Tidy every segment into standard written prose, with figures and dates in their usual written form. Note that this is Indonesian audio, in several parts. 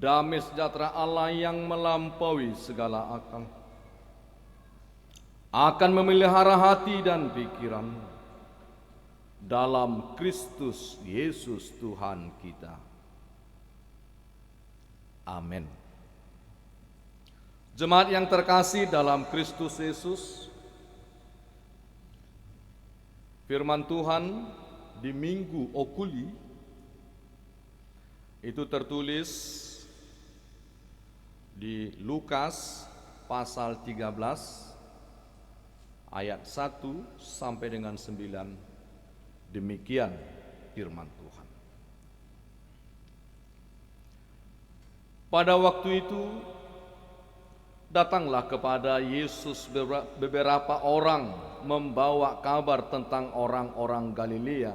damai sejahtera Allah yang melampaui segala akal akan memelihara hati dan pikiran dalam Kristus Yesus Tuhan kita. Amin. Jemaat yang terkasih dalam Kristus Yesus, firman Tuhan di Minggu Okuli itu tertulis di Lukas pasal 13 ayat 1 sampai dengan 9. Demikian firman Tuhan. Pada waktu itu datanglah kepada Yesus beberapa orang membawa kabar tentang orang-orang Galilea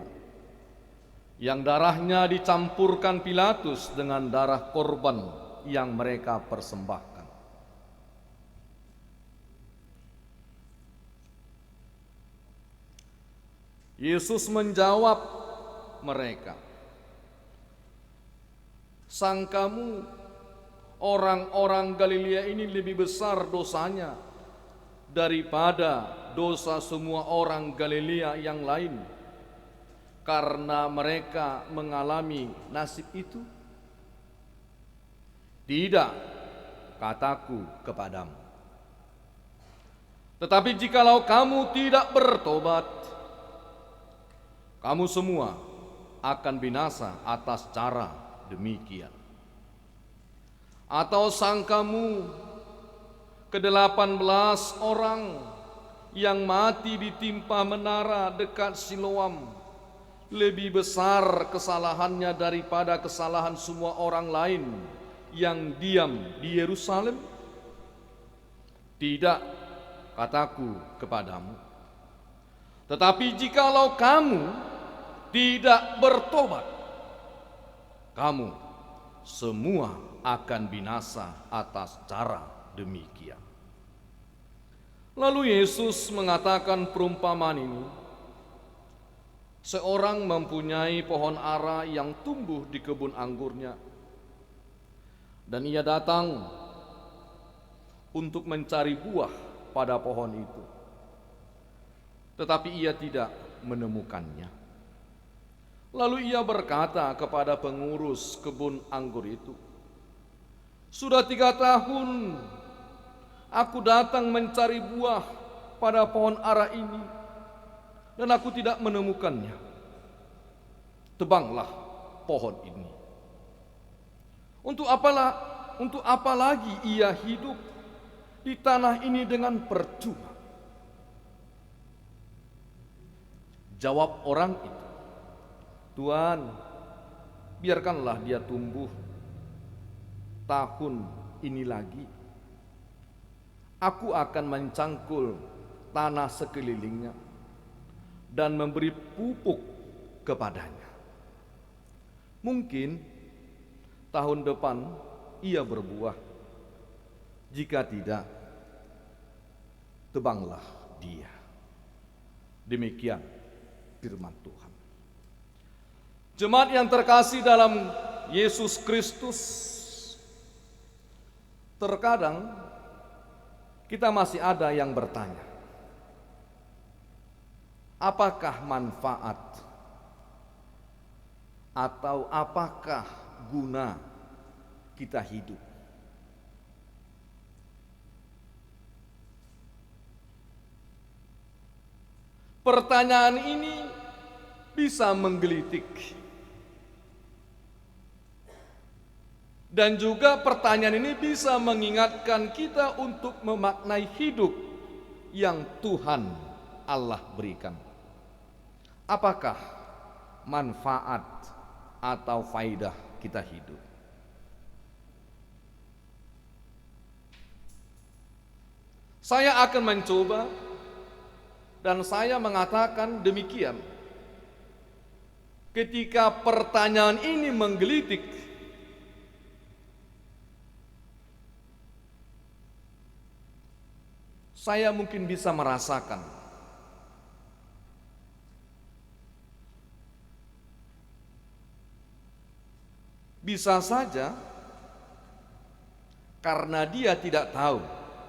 yang darahnya dicampurkan Pilatus dengan darah korban yang mereka persembahkan. Yesus menjawab mereka, "Sangkamu orang-orang Galilea ini lebih besar dosanya daripada dosa semua orang Galilea yang lain, karena mereka mengalami nasib itu? Tidak, kataku kepadamu. Tetapi jikalau kamu tidak bertobat, kamu semua akan binasa atas cara demikian. Atau sangkamu ke-18 orang yang mati ditimpa menara dekat Siloam lebih besar kesalahannya daripada kesalahan semua orang lain yang diam di Yerusalem? Tidak, kataku kepadamu. Tetapi jikalau kamu tidak bertobat, kamu semua akan binasa atas cara demikian." Lalu Yesus mengatakan perumpamaan ini. Seorang mempunyai pohon ara yang tumbuh di kebun anggurnya, dan ia datang untuk mencari buah pada pohon itu, tetapi ia tidak menemukannya. Lalu ia berkata kepada pengurus kebun anggur itu, "Sudah 3 tahun aku datang mencari buah pada pohon ara ini, dan aku tidak menemukannya. Tebanglah pohon ini. Untuk apa lagi ia hidup di tanah ini dengan percuma?" Jawab orang itu, "Tuan, biarkanlah dia tumbuh tahun ini lagi. Aku akan mencangkul tanah sekelilingnya dan memberi pupuk kepadanya. Mungkin tahun depan ia berbuah. Jika tidak, tebanglah dia." Demikian firman Tuhan. Jemaat yang terkasih dalam Yesus Kristus, terkadang kita masih ada yang bertanya, apakah manfaat atau apakah guna kita hidup? Pertanyaan ini bisa menggelitik. Dan juga pertanyaan ini bisa mengingatkan kita untuk memaknai hidup yang Tuhan Allah berikan. Apakah manfaat atau faidah kita hidup? Saya akan mencoba dan saya mengatakan demikian. Ketika pertanyaan ini menggelitik, saya mungkin bisa merasakan bisa saja karena dia tidak tahu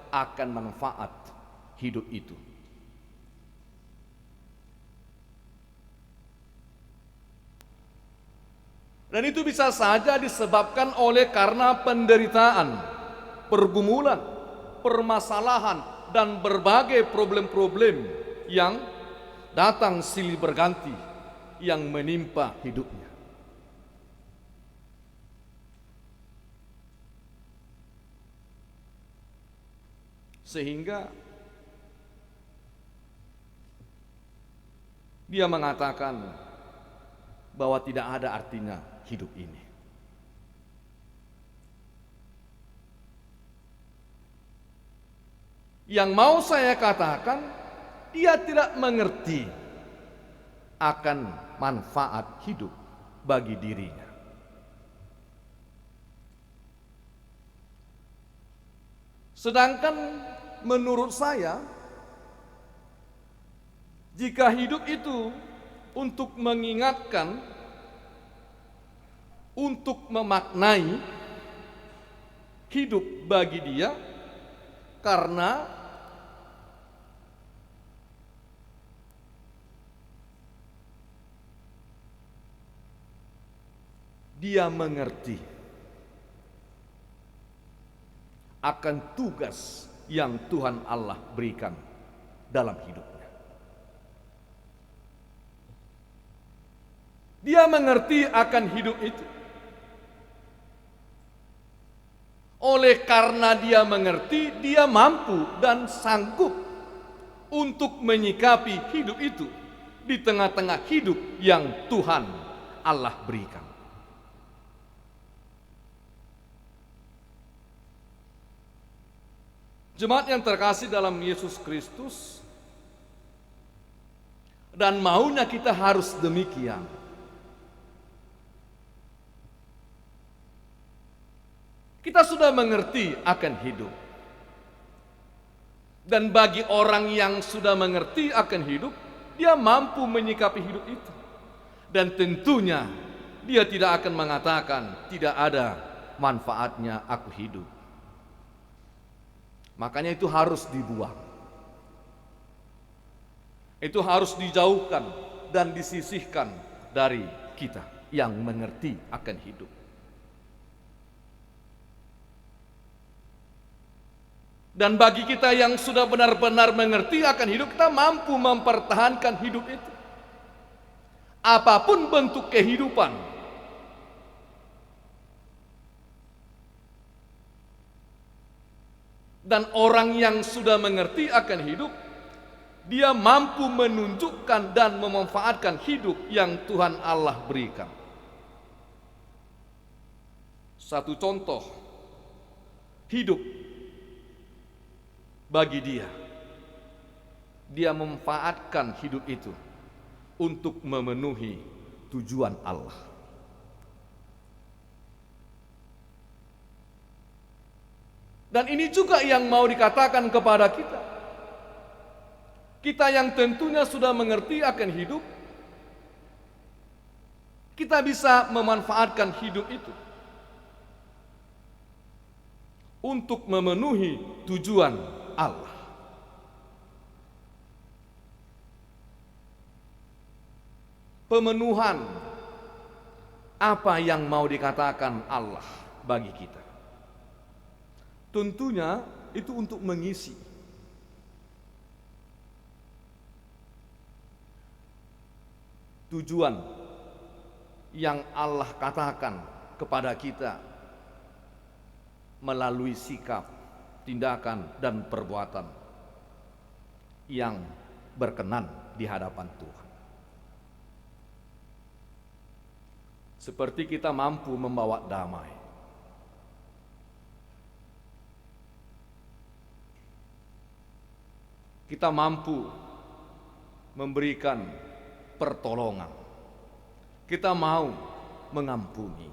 akan manfaat hidup itu. Dan itu bisa saja disebabkan oleh karena penderitaan, pergumulan, permasalahan, dan berbagai problem-problem yang datang silih berganti yang menimpa hidupnya. Sehingga dia mengatakan bahwa tidak ada artinya hidup ini. Yang mau saya katakan, dia tidak mengerti akan manfaat hidup bagi dirinya. Sedangkan menurut saya, jika hidup itu untuk mengingatkan, untuk memaknai hidup bagi dia, karena dia mengerti akan tugas yang Tuhan Allah berikan dalam hidupnya. Dia mengerti akan hidup itu. Oleh karena dia mengerti, dia mampu dan sanggup untuk menyikapi hidup itu di tengah-tengah hidup yang Tuhan Allah berikan. Jemaat yang terkasih dalam Yesus Kristus, dan maunya kita harus demikian. Kita sudah mengerti akan hidup. Dan bagi orang yang sudah mengerti akan hidup, dia mampu menyikapi hidup itu. Dan tentunya dia tidak akan mengatakan tidak ada manfaatnya aku hidup. Makanya itu harus dibuang. Itu harus dijauhkan dan disisihkan dari kita yang mengerti akan hidup. Dan bagi kita yang sudah benar-benar mengerti akan hidup, kita mampu mempertahankan hidup itu. Apapun bentuk kehidupan. Dan orang yang sudah mengerti akan hidup, dia mampu menunjukkan dan memanfaatkan hidup yang Tuhan Allah berikan. Satu contoh hidup bagi dia memanfaatkan hidup itu untuk memenuhi tujuan Allah. Dan ini juga yang mau dikatakan kepada kita. Kita yang tentunya sudah mengerti akan hidup, kita bisa memanfaatkan hidup itu untuk memenuhi tujuan Allah. Pemenuhan apa yang mau dikatakan Allah bagi kita? Tentunya itu untuk mengisi tujuan yang Allah katakan kepada kita melalui sikap, tindakan, dan perbuatan yang berkenan di hadapan Tuhan. Seperti kita mampu membawa damai. Kita mampu memberikan pertolongan. Kita mau mengampuni.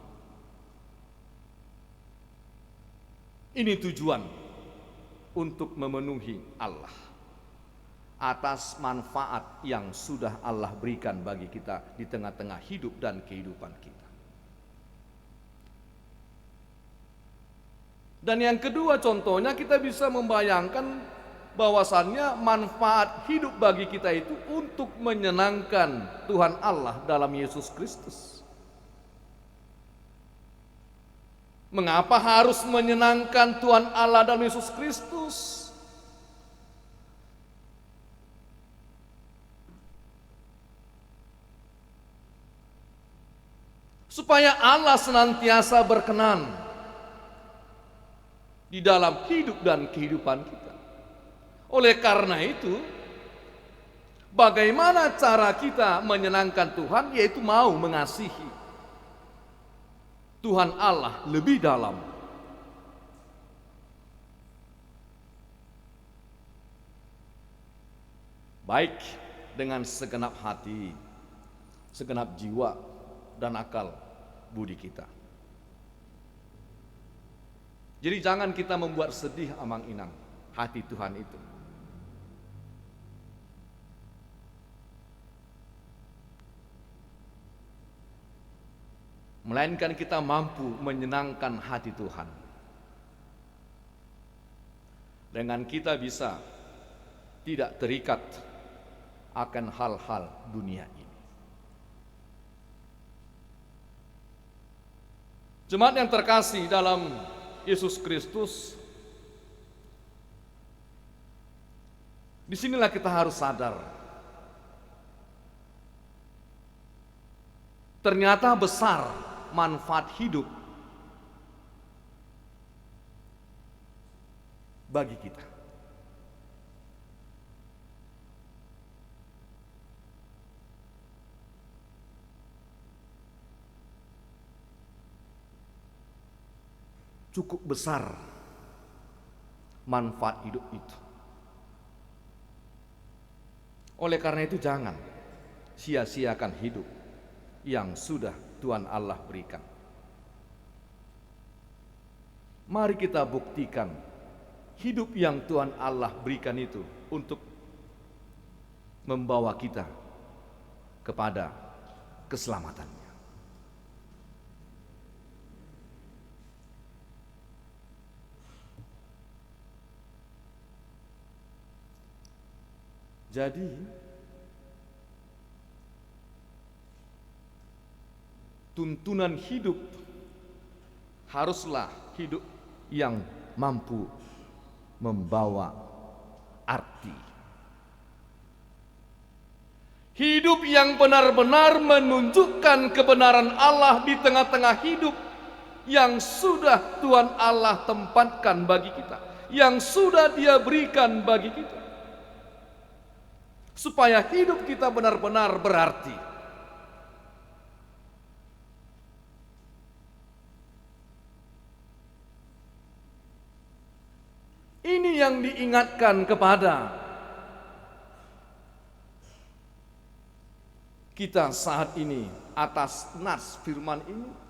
Ini tujuan untuk memenuhi Allah atas manfaat yang sudah Allah berikan bagi kita di tengah-tengah hidup dan kehidupan kita. Dan yang kedua contohnya kita bisa membayangkan bahwasannya manfaat hidup bagi kita itu untuk menyenangkan Tuhan Allah dalam Yesus Kristus. Mengapa harus menyenangkan Tuhan Allah dalam Yesus Kristus? Supaya Allah senantiasa berkenan di dalam hidup dan kehidupan kita. Oleh karena itu, bagaimana cara kita menyenangkan Tuhan? Yaitu mau mengasihi Tuhan Allah lebih dalam. Baik dengan segenap hati, segenap jiwa, dan akal budi kita. Jadi jangan kita membuat sedih amang-inang hati Tuhan itu. Melainkan kita mampu menyenangkan hati Tuhan. Dengan kita bisa tidak terikat akan hal-hal dunia ini. Jemaat yang terkasih dalam Yesus Kristus, disinilah kita harus sadar. Ternyata besar manfaat hidup bagi kita. Cukup besar manfaat hidup itu. Oleh karena itu jangan sia-siakan hidup yang sudah Tuhan Allah berikan. Mari kita buktikan hidup yang Tuhan Allah berikan itu untuk membawa kita kepada keselamatannya. Jadi tuntunan hidup haruslah hidup yang mampu membawa arti. Hidup yang benar-benar menunjukkan kebenaran Allah di tengah-tengah hidup yang sudah Tuhan Allah tempatkan bagi kita, yang sudah Dia berikan bagi kita. Supaya hidup kita benar-benar berarti. Ini yang diingatkan kepada kita saat ini atas nas firman ini.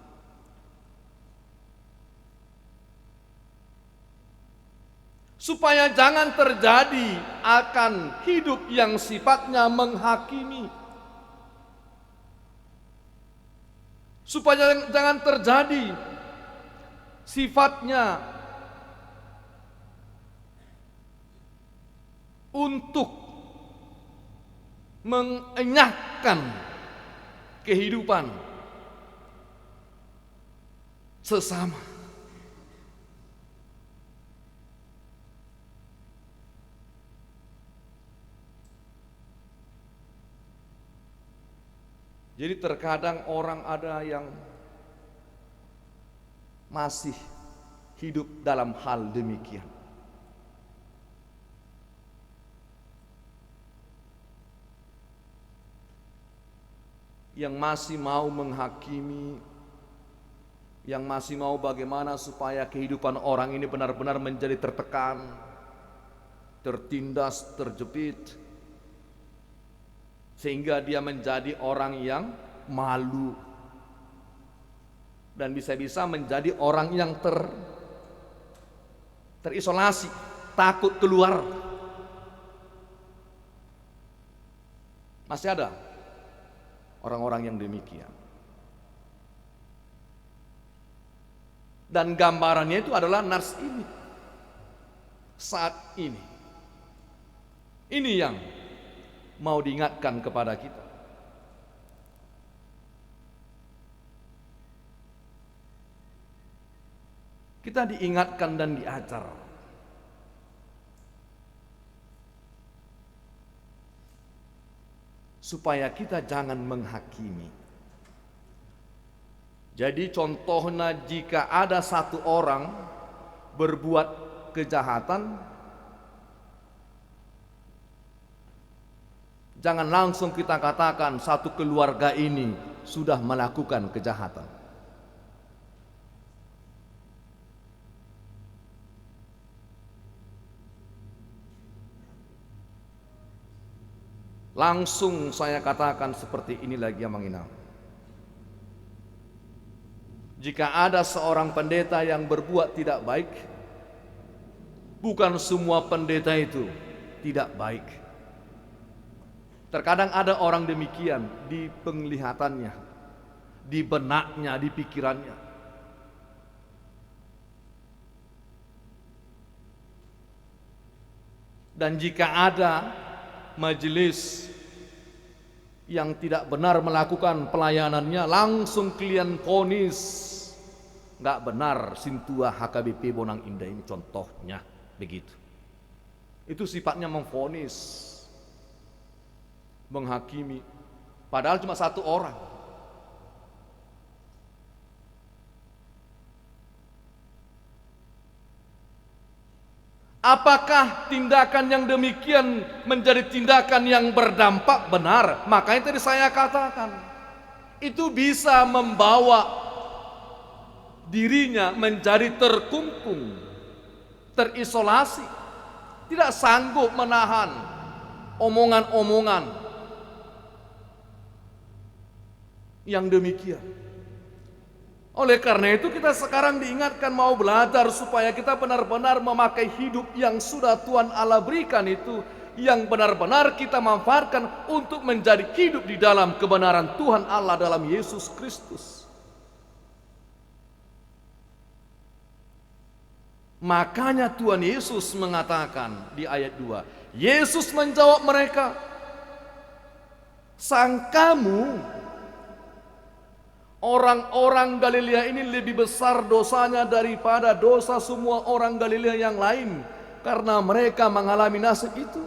Supaya jangan terjadi akan hidup yang sifatnya menghakimi. Supaya jangan terjadi sifatnya untuk mengenyahkan kehidupan sesama. Jadi terkadang orang ada yang masih hidup dalam hal demikian. Yang masih mau menghakimi, yang masih mau bagaimana supaya kehidupan orang ini benar-benar menjadi tertekan, tertindas, terjepit, sehingga dia menjadi orang yang malu dan bisa-bisa menjadi orang yang terisolasi, takut keluar. Masih ada orang-orang yang demikian. Dan gambarannya itu adalah nars ini. Saat ini. Ini yang mau diingatkan kepada kita. Kita diingatkan dan diajar supaya kita jangan menghakimi. Jadi contohnya, jika ada satu orang berbuat kejahatan, jangan langsung kita katakan satu keluarga ini sudah melakukan kejahatan. Langsung saya katakan seperti ini lagi yang menginap. Jika ada seorang pendeta yang berbuat tidak baik, bukan semua pendeta itu tidak baik. Terkadang ada orang demikian di penglihatannya, di benaknya, di pikirannya. Dan jika ada majelis yang tidak benar melakukan pelayanannya, langsung klien vonis, nggak benar Sintua HKBP Bonang Indah ini, contohnya begitu. Itu sifatnya memvonis, menghakimi, padahal cuma satu orang. Apakah tindakan yang demikian menjadi tindakan yang berdampak benar? Makanya tadi saya katakan, itu bisa membawa dirinya menjadi terkungkung, terisolasi, tidak sanggup menahan omongan-omongan yang demikian. Oleh karena itu kita sekarang diingatkan mau belajar supaya kita benar-benar memakai hidup yang sudah Tuhan Allah berikan itu, yang benar-benar kita manfaatkan untuk menjadi hidup di dalam kebenaran Tuhan Allah dalam Yesus Kristus. Makanya Tuhan Yesus mengatakan di ayat 2, Yesus menjawab mereka, sangkamu orang-orang Galilea ini lebih besar dosanya daripada dosa semua orang Galilea yang lain, karena mereka mengalami nasib itu?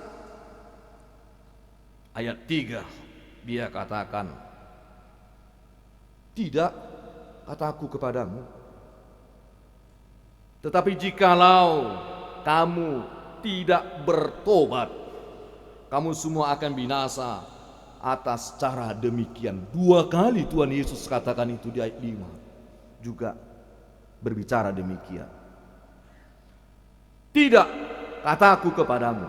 Ayat 3 dia katakan, tidak, kataku kepadamu, tetapi jikalau kamu tidak bertobat, kamu semua akan binasa atas cara demikian. 2 kali Tuhan Yesus katakan itu di ayat 5 juga berbicara demikian. Tidak, kataku kepadamu,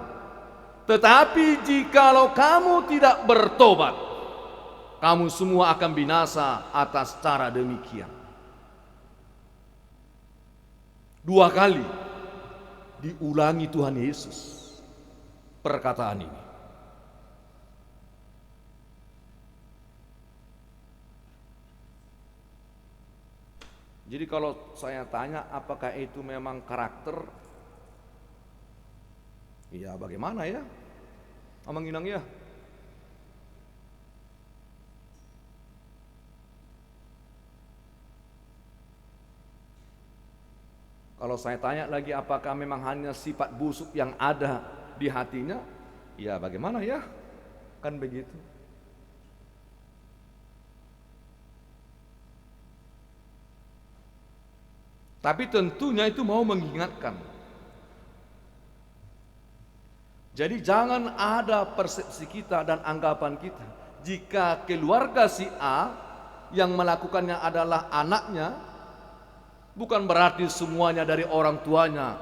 tetapi jikalau kamu tidak bertobat, kamu semua akan binasa atas cara demikian. 2 kali diulangi Tuhan Yesus perkataan ini. Jadi kalau saya tanya apakah itu memang karakter, ya bagaimana ya, Amang Inang ya? Kalau saya tanya lagi apakah memang hanya sifat busuk yang ada di hatinya, ya bagaimana ya, kan begitu. Tapi tentunya itu mau mengingatkan. Jadi jangan ada persepsi kita dan anggapan kita, jika keluarga si A yang melakukannya adalah anaknya, bukan berarti semuanya dari orang tuanya,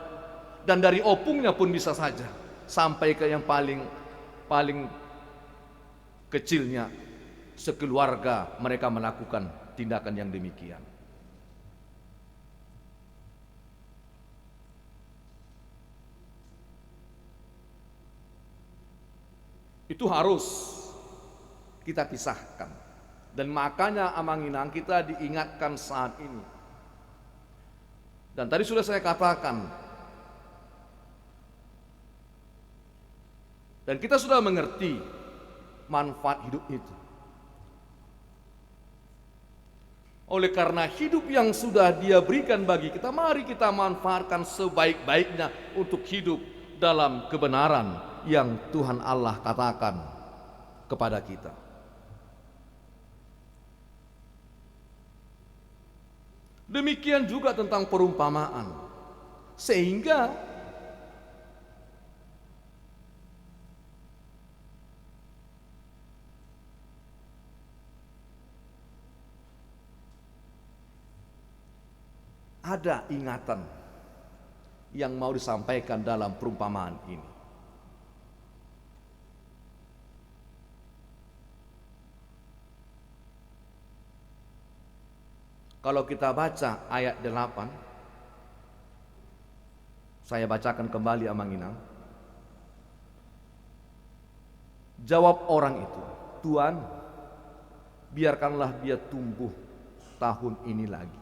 dan dari opungnya pun bisa saja, sampai ke yang paling kecilnya sekeluarga mereka melakukan tindakan yang demikian. Itu harus kita pisahkan. Dan makanya Amang Inang kita diingatkan saat ini, Dan tadi sudah saya katakan, dan kita sudah mengerti manfaat hidup itu. Oleh karena hidup yang sudah Dia berikan bagi kita, mari kita manfaatkan sebaik-baiknya untuk hidup dalam kebenaran yang Tuhan Allah katakan kepada kita. Demikian juga tentang perumpamaan, sehingga ada ingatan yang mau disampaikan dalam perumpamaan ini. Kalau kita baca ayat 8, saya bacakan kembali Amang Inang. Jawab orang itu, Tuan, biarkanlah dia tumbuh tahun ini lagi.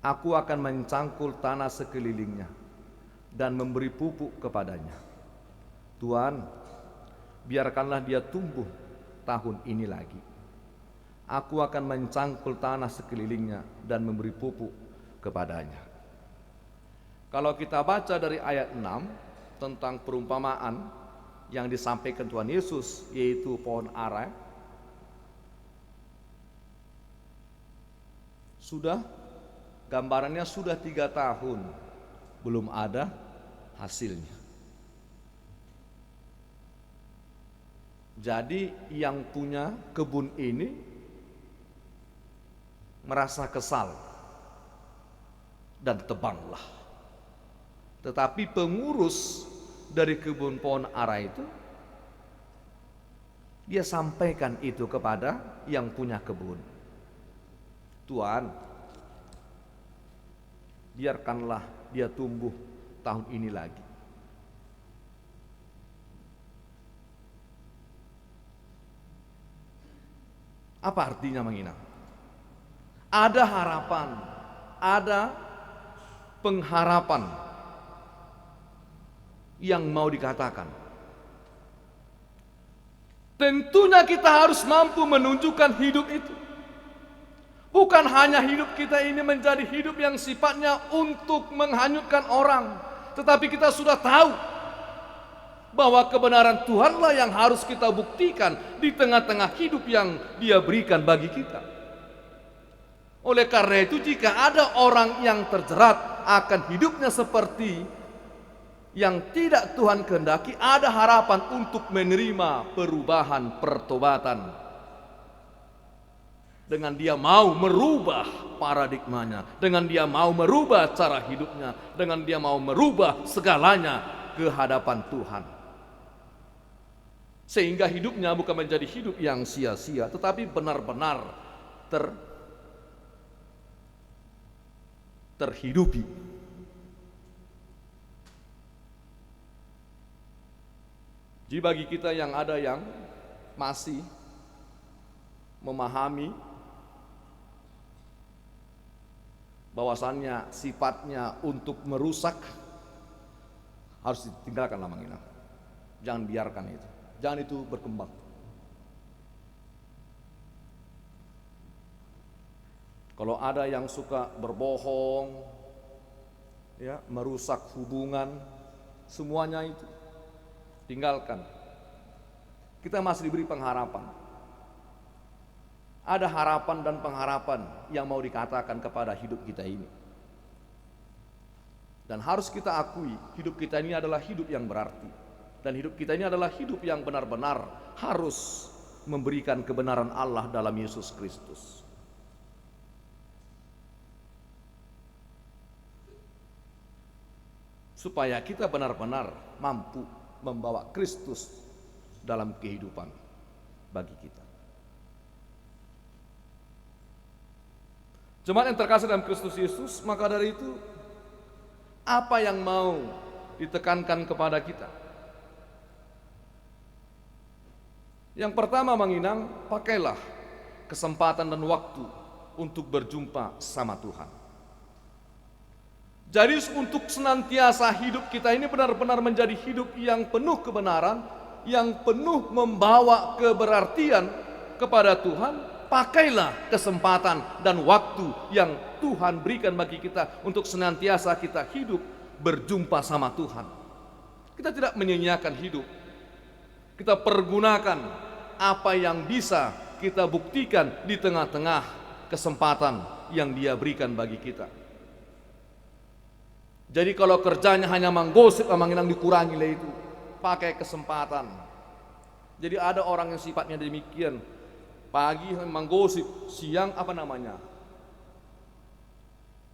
Aku akan mencangkul tanah sekelilingnya dan memberi pupuk kepadanya. Tuan, biarkanlah dia tumbuh tahun ini lagi. Aku akan mencangkul tanah sekelilingnya dan memberi pupuk kepadanya. Kalau kita baca dari ayat 6 tentang perumpamaan yang disampaikan Tuhan Yesus, yaitu pohon ara, gambarannya sudah 3 tahun belum ada hasilnya. Jadi yang punya kebun ini merasa kesal dan tebanglah. Tetapi pengurus dari kebun pohon ara itu, dia sampaikan itu kepada yang punya kebun. Tuan, biarkanlah dia tumbuh tahun ini lagi. Apa artinya menginap? Ada harapan, ada pengharapan yang mau dikatakan. Tentunya kita harus mampu menunjukkan hidup itu. Bukan hanya hidup kita ini menjadi hidup yang sifatnya untuk menghanyutkan orang, tetapi kita sudah tahu bahwa kebenaran Tuhanlah yang harus kita buktikan di tengah-tengah hidup yang Dia berikan bagi kita. Oleh karena itu, jika ada orang yang terjerat akan hidupnya seperti yang tidak Tuhan kehendaki, ada harapan untuk menerima perubahan pertobatan. Dengan dia mau merubah paradigmanya, dengan dia mau merubah cara hidupnya, dengan dia mau merubah segalanya ke hadapan Tuhan. Sehingga hidupnya bukan menjadi hidup yang sia-sia, tetapi benar-benar terhidupi. Jadi bagi kita yang ada yang masih memahami bahwasannya sifatnya untuk merusak, harus ditinggalkan lamang-lamang. Jangan biarkan itu, jangan itu berkembang. Kalau ada yang suka berbohong, ya, merusak hubungan, semuanya itu tinggalkan. Kita masih diberi pengharapan. Ada harapan dan pengharapan yang mau dikatakan kepada hidup kita ini. Dan harus kita akui, hidup kita ini adalah hidup yang berarti. Dan hidup kita ini adalah hidup yang benar-benar harus memberikan kebenaran Allah dalam Yesus Kristus. Supaya kita benar-benar mampu membawa Kristus dalam kehidupan bagi kita. Jemaat yang terkasih dalam Kristus Yesus, maka dari itu apa yang mau ditekankan kepada kita? Yang pertama, menginang, pakailah kesempatan dan waktu untuk berjumpa sama Tuhan. Jadi untuk senantiasa hidup kita ini benar-benar menjadi hidup yang penuh kebenaran, yang penuh membawa keberartian kepada Tuhan, pakailah kesempatan dan waktu yang Tuhan berikan bagi kita untuk senantiasa kita hidup berjumpa sama Tuhan. Kita tidak menyia-nyiakan hidup. Kita pergunakan apa yang bisa kita buktikan di tengah-tengah kesempatan yang Dia berikan bagi kita. Jadi kalau kerjanya hanya menggosip, menginang dikurangi lah itu. Pakai kesempatan. Jadi ada orang yang sifatnya demikian. Pagi menggosip, siang apa namanya?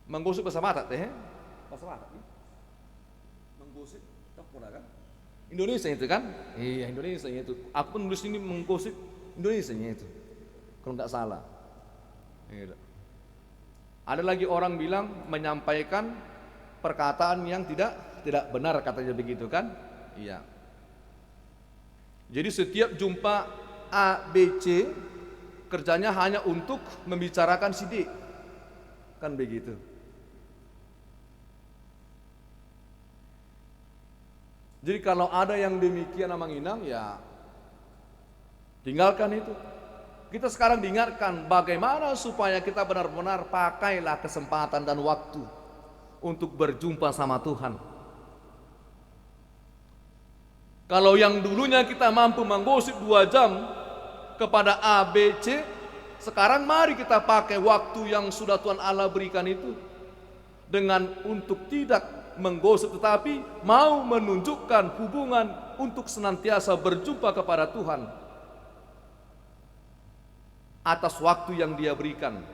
Menggosip bahasa Batak teh? Bahasa Batak. Menggosip, tak pernah kan? Indonesia itu kan? Iya, Indonesia itu. Aku nulis ini menggosip Indonesia itu. Kalau nggak salah. Ada lagi orang bilang menyampaikan perkataan yang tidak benar, katanya begitu kan? Iya. Jadi setiap jumpa A, B, C kerjanya hanya untuk membicarakan si D. Kan begitu. Jadi kalau ada yang demikian Amang Inang, ya tinggalkan itu. Kita sekarang diingatkan bagaimana supaya kita benar-benar pakailah kesempatan dan waktu untuk berjumpa sama Tuhan. Kalau yang dulunya kita mampu menggosip 2 jam kepada A, B, C, sekarang mari kita pakai waktu yang sudah Tuhan Allah berikan itu dengan untuk tidak menggosip, tetapi mau menunjukkan hubungan untuk senantiasa berjumpa kepada Tuhan atas waktu yang Dia berikan.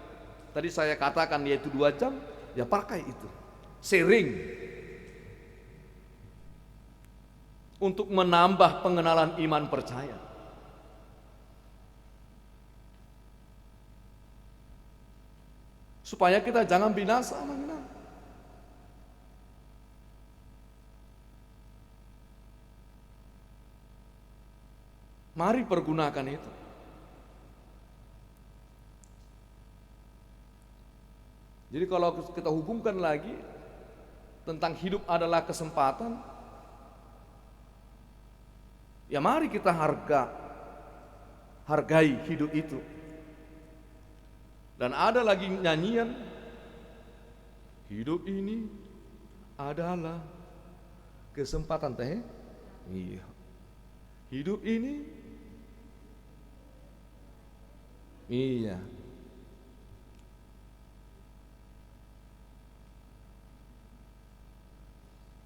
Tadi saya katakan yaitu 2 jam, ya pakai itu. Sharing untuk menambah pengenalan iman percaya. Supaya kita jangan binasa. Mari pergunakan itu. Jadi kalau kita hubungkan lagi tentang hidup adalah kesempatan, ya mari kita hargai hidup itu. Dan ada lagi nyanyian, hidup ini adalah kesempatan teh. Iya. Hidup ini, iya.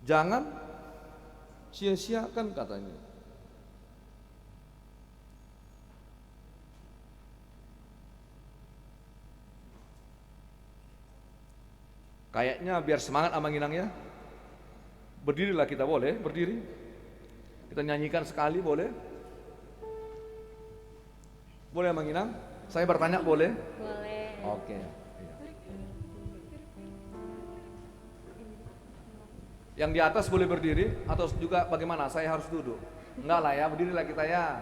Jangan sia-siakan katanya. Kayaknya biar semangat Amang Inang ya. Berdirilah kita, boleh berdiri. Kita nyanyikan sekali, boleh? Boleh Amang Inang? Saya bertanya boleh? Boleh. Oke. Yang di atas boleh berdiri atau juga bagaimana? Saya harus duduk? Enggak lah ya, berdirilah kita ya.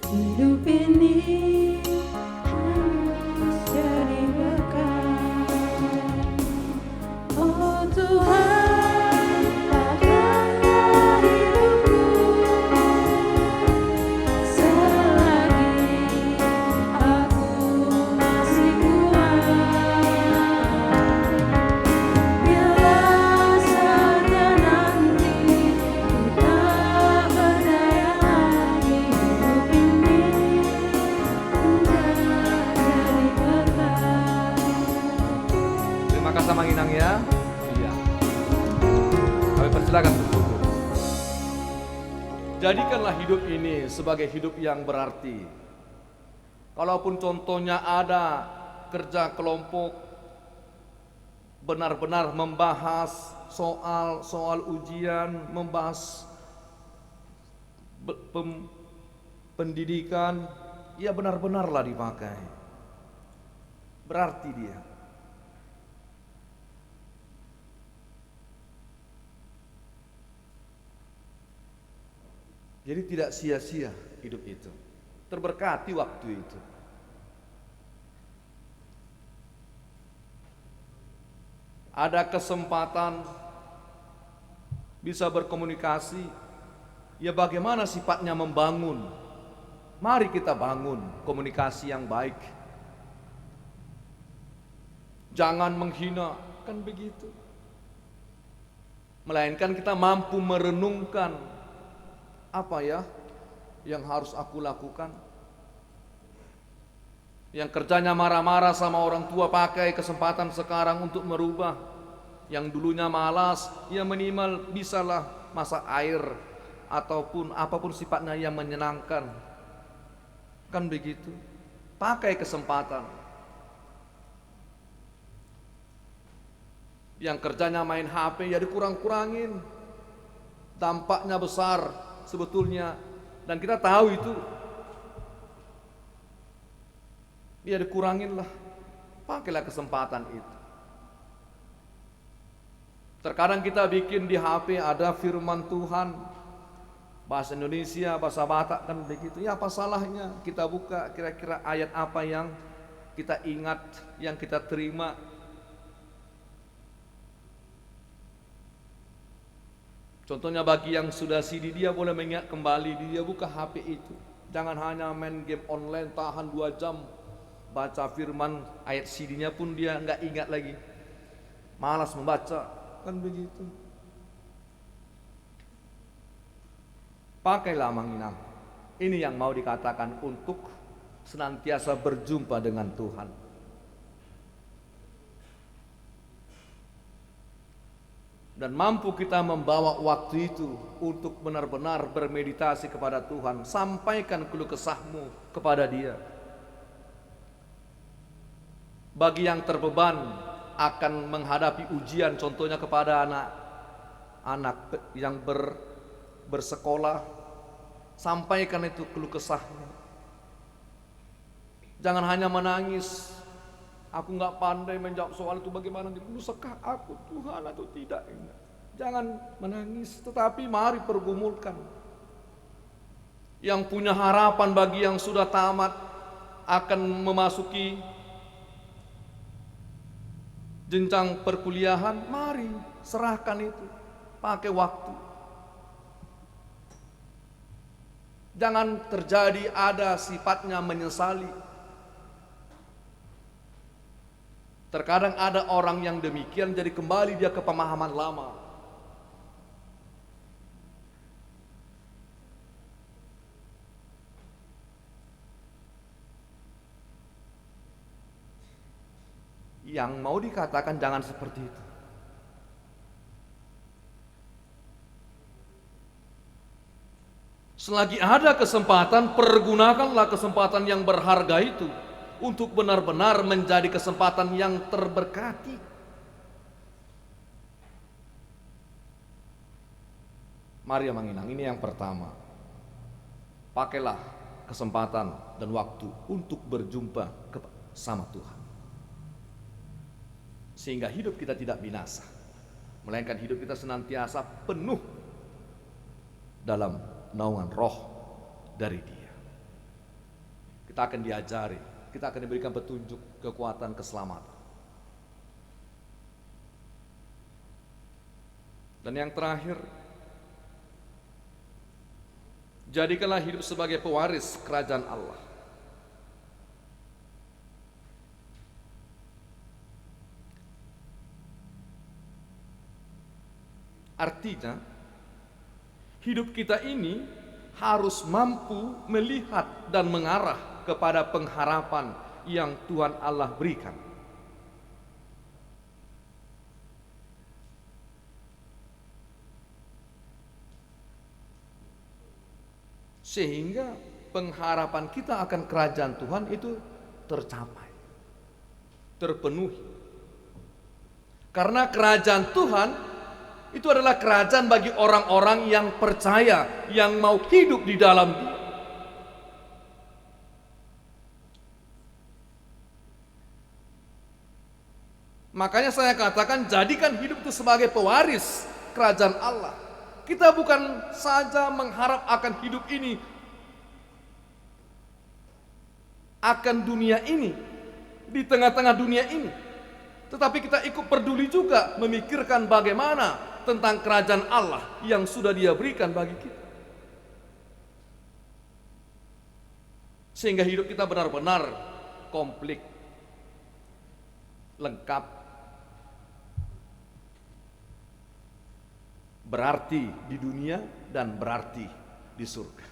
Hidup Jadikanlah hidup ini sebagai hidup yang berarti. Kalaupun contohnya ada kerja kelompok, benar-benar membahas soal ujian, membahas pendidikan, ya benar-benarlah dipakai. Berarti dia. Jadi tidak sia-sia hidup itu. Terberkati waktu itu. Ada kesempatan bisa berkomunikasi. Ya bagaimana sifatnya membangun. Mari kita bangun komunikasi yang baik. Jangan menghina, kan begitu. Melainkan kita mampu merenungkan apa ya yang harus aku lakukan. Yang kerjanya marah-marah sama orang tua, pakai kesempatan sekarang untuk merubah. Yang dulunya malas, ya minimal bisalah masak air ataupun apapun sifatnya yang menyenangkan. Kan begitu. Pakai kesempatan. Yang kerjanya main HP ya dikurang-kurangin. Dampaknya besar sebetulnya, dan kita tahu itu. Ya dikurangin lah. Pakailah kesempatan itu. Terkadang kita bikin di HP ada firman Tuhan, bahasa Indonesia, bahasa Batak, kan begitu. Ya apa salahnya kita buka kira-kira ayat apa yang kita ingat, yang kita terima. Contohnya bagi yang sudah CD, dia boleh mengingat kembali, dia buka HP itu. Jangan hanya main game online tahan 2 jam, baca firman, ayat CD-nya pun dia nggak ingat lagi. Malas membaca, kan begitu. Pakailah Manginang. Ini yang mau dikatakan untuk senantiasa berjumpa dengan Tuhan. Dan mampu kita membawa waktu itu untuk benar-benar bermeditasi kepada Tuhan. Sampaikan keluh kesahmu kepada Dia. Bagi yang terbeban akan menghadapi ujian, contohnya kepada anak-anak yang bersekolah, sampaikan itu keluh kesahmu. Jangan hanya menangis. Aku nggak pandai menjawab soal itu, bagaimana lusekah aku Tuhan atau tidak. Jangan menangis, tetapi mari pergumulkan. Yang punya harapan bagi yang sudah tamat akan memasuki jenjang perkuliahan, mari serahkan itu, pakai waktu. Jangan terjadi ada sifatnya menyesali. Terkadang ada orang yang demikian, jadi kembali dia ke pemahaman lama. Yang mau dikatakan jangan seperti itu. Selagi ada kesempatan, pergunakanlah kesempatan yang berharga itu untuk benar-benar menjadi kesempatan yang terberkati. Mari Manginang, ini yang pertama. Pakailah kesempatan dan waktu untuk berjumpa sama Tuhan. Sehingga hidup kita tidak binasa, melainkan hidup kita senantiasa penuh dalam naungan roh dari Dia. Kita akan diajari, kita akan diberikan petunjuk, kekuatan, keselamatan. Dan yang terakhir, jadikanlah hidup sebagai pewaris kerajaan Allah. Artinya, hidup kita ini harus mampu melihat dan mengarah kepada pengharapan yang Tuhan Allah berikan. sehingga pengharapan kita akan kerajaan Tuhan itu tercapai, terpenuhi. Karena kerajaan Tuhan itu adalah kerajaan bagi orang-orang yang percaya, yang mau hidup di dalam Dia. Makanya saya katakan, jadikan hidup itu sebagai pewaris kerajaan Allah. Kita bukan saja mengharap akan hidup ini, akan dunia ini, di tengah-tengah dunia ini, tetapi kita ikut peduli juga memikirkan bagaimana tentang kerajaan Allah yang sudah Dia berikan bagi kita. Sehingga hidup kita benar-benar komplit, lengkap, berarti di dunia dan berarti di surga.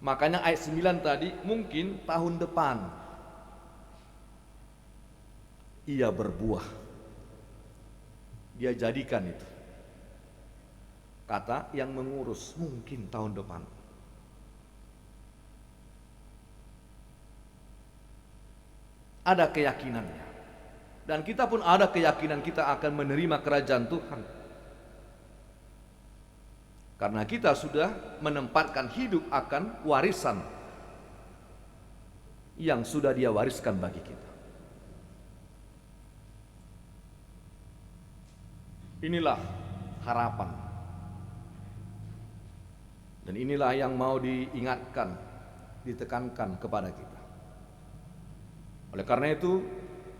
Makanya ayat 9 tadi, mungkin tahun depan ia berbuah. Dia jadikan itu. Kata yang mengurus, mungkin tahun depan. Ada keyakinannya. Dan kita pun ada keyakinan kita akan menerima kerajaan Tuhan. Karena kita sudah menempatkan hidup akan warisan yang sudah Dia wariskan bagi kita. Inilah harapan. Dan inilah yang mau diingatkan, ditekankan kepada kita. Oleh karena itu,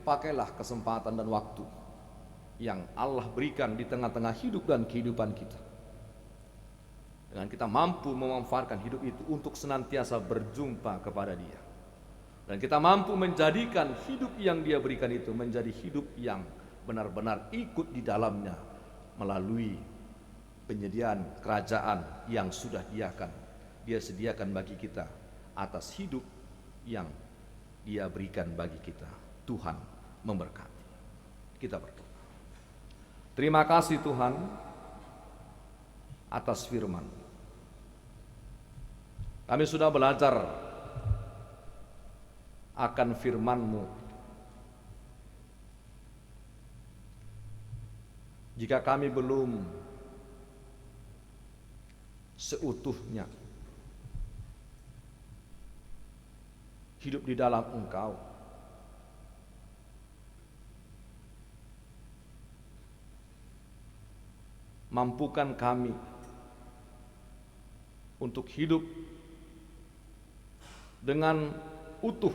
pakailah kesempatan dan waktu yang Allah berikan di tengah-tengah hidup dan kehidupan kita. Dengan kita mampu memanfaatkan hidup itu untuk senantiasa berjumpa kepada Dia. Dan kita mampu menjadikan hidup yang Dia berikan itu menjadi hidup yang benar-benar ikut di dalamnya melalui penyediaan kerajaan yang sudah Dia sediakan bagi kita atas hidup yang Dia berikan bagi kita. Tuhan memberkati. Kita berdoa. Terima kasih Tuhan atas firman. Kami sudah belajar akan firman-Mu. Jika kami belum seutuhnya hidup di dalam Engkau, mampukan kami untuk hidup dengan utuh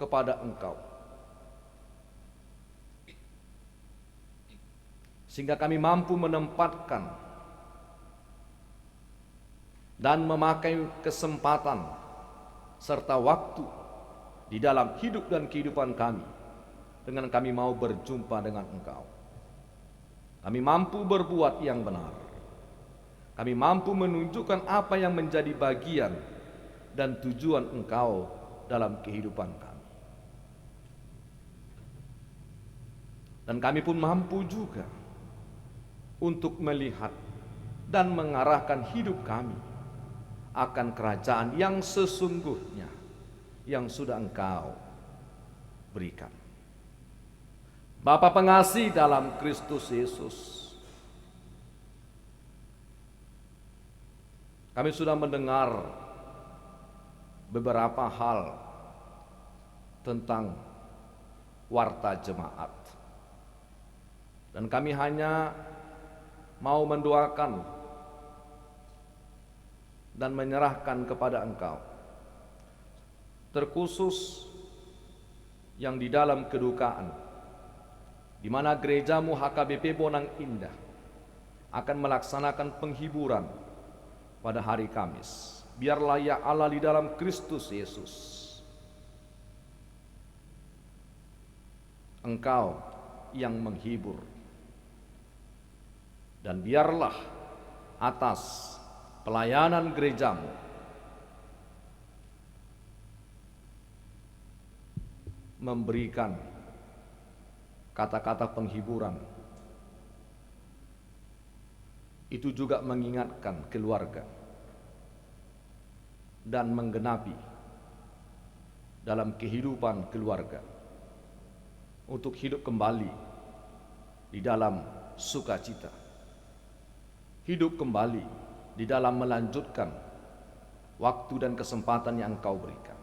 kepada Engkau, sehingga kami mampu menempatkan dan memakai kesempatan serta waktu di dalam hidup dan kehidupan kami dengan kami mau berjumpa dengan Engkau. Kami mampu berbuat yang benar. Kami mampu menunjukkan apa yang menjadi bagian dan tujuan Engkau dalam kehidupan kami. Dan kami pun mampu juga untuk melihat dan mengarahkan hidup kami akan kerajaan yang sesungguhnya yang sudah Engkau berikan. Bapa pengasih dalam Kristus Yesus, kami sudah mendengar beberapa hal tentang warta jemaat, dan kami hanya mau mendoakan dan menyerahkan kepada Engkau, terkhusus yang di dalam kedukaan, di mana gerejamu HKBP Bonang Indah akan melaksanakan penghiburan pada hari Kamis. Biarlah ya Allah di dalam Kristus Yesus, Engkau yang menghibur, dan biarlah atas pelayanan gerejamu memberikan kata-kata penghiburan itu juga mengingatkan keluarga dan menggenapi dalam kehidupan keluarga untuk hidup kembali di dalam sukacita, hidup kembali di dalam melanjutkan waktu dan kesempatan yang Engkau berikan.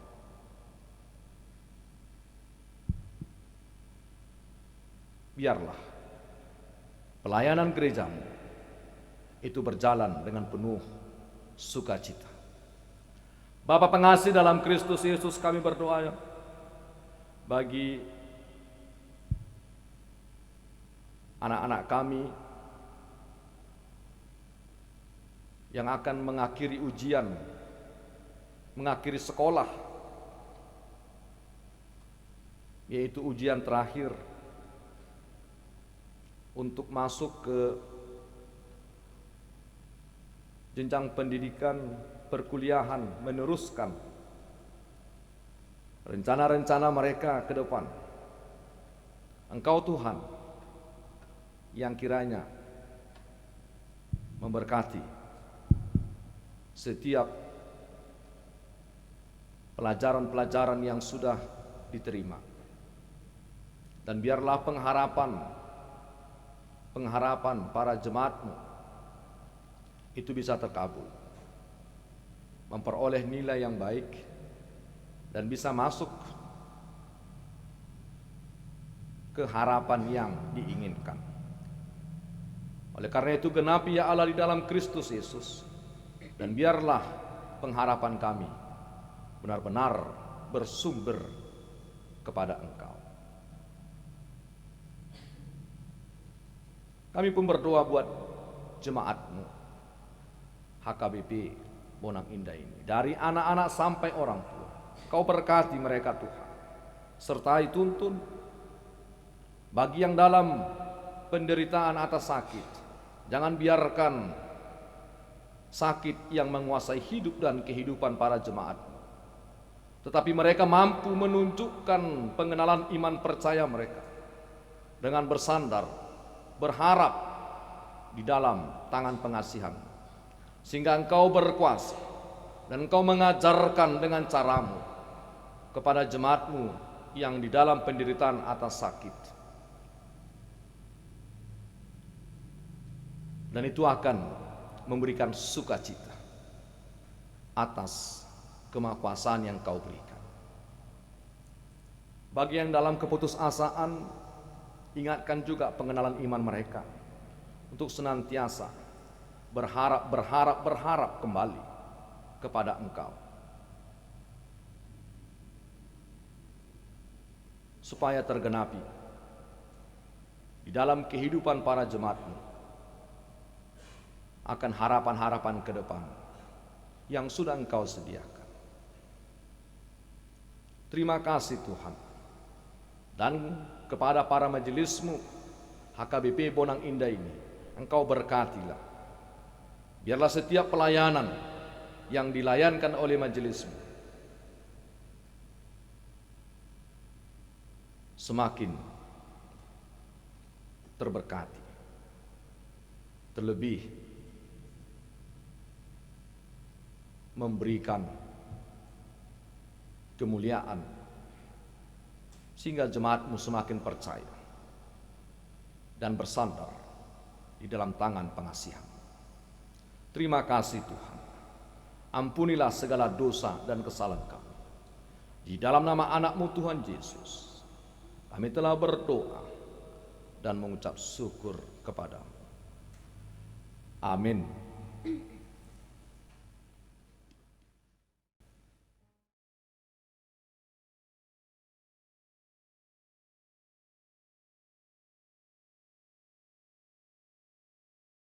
Biarlah pelayanan gerejamu itu berjalan dengan penuh sukacita. Bapa pengasih dalam Kristus Yesus, kami berdoa bagi anak-anak kami yang akan mengakhiri ujian, mengakhiri sekolah, yaitu ujian terakhir untuk masuk ke jenjang pendidikan perkuliahan, meneruskan rencana-rencana mereka ke depan. Engkau Tuhan yang kiranya memberkati setiap pelajaran-pelajaran yang sudah diterima. Dan biarlah pengharapan para jemaat-Mu itu bisa terkabul, memperoleh nilai yang baik dan bisa masuk ke harapan yang diinginkan. Oleh karena itu genapi ya Allah di dalam Kristus Yesus, dan biarlah pengharapan kami benar-benar bersumber kepada Engkau. Kami pun berdoa buat jemaat-Mu HKBP Bonang Indah ini, dari anak-anak sampai orang tua. Kau berkati mereka Tuhan, sertai tuntun bagi yang dalam penderitaan atas sakit. Jangan biarkan sakit yang menguasai hidup dan kehidupan para jemaat, tetapi mereka mampu menunjukkan pengenalan iman percaya mereka dengan bersandar, berharap di dalam tangan pengasihan, sehingga Engkau berkuasa dan Engkau mengajarkan dengan caramu kepada jemaat-Mu yang di dalam penderitaan atas sakit. Dan itu akan memberikan sukacita atas kemahakuasaan yang Kau berikan. Bagi yang dalam keputusasaan, ingatkan juga pengenalan iman mereka untuk senantiasa berharap kembali kepada Engkau, supaya tergenapi di dalam kehidupan para jemaat-Mu akan harapan-harapan ke depan yang sudah Engkau sediakan. Terima kasih Tuhan. Dan kepada para majelis-Mu HKBP Bonang Indah ini, Engkau berkatilah. Biarlah setiap pelayanan yang dilayankan oleh majelis-Mu semakin terberkati. Terlebih memberikan kemuliaan sehingga jemaat-Mu semakin percaya dan bersandar di dalam tangan pengasihan. Terima kasih Tuhan. Ampunilah segala dosa dan kesalahan kami. Di dalam nama anak-Mu Tuhan Yesus, kami telah berdoa dan mengucap syukur kepadamu. Amin.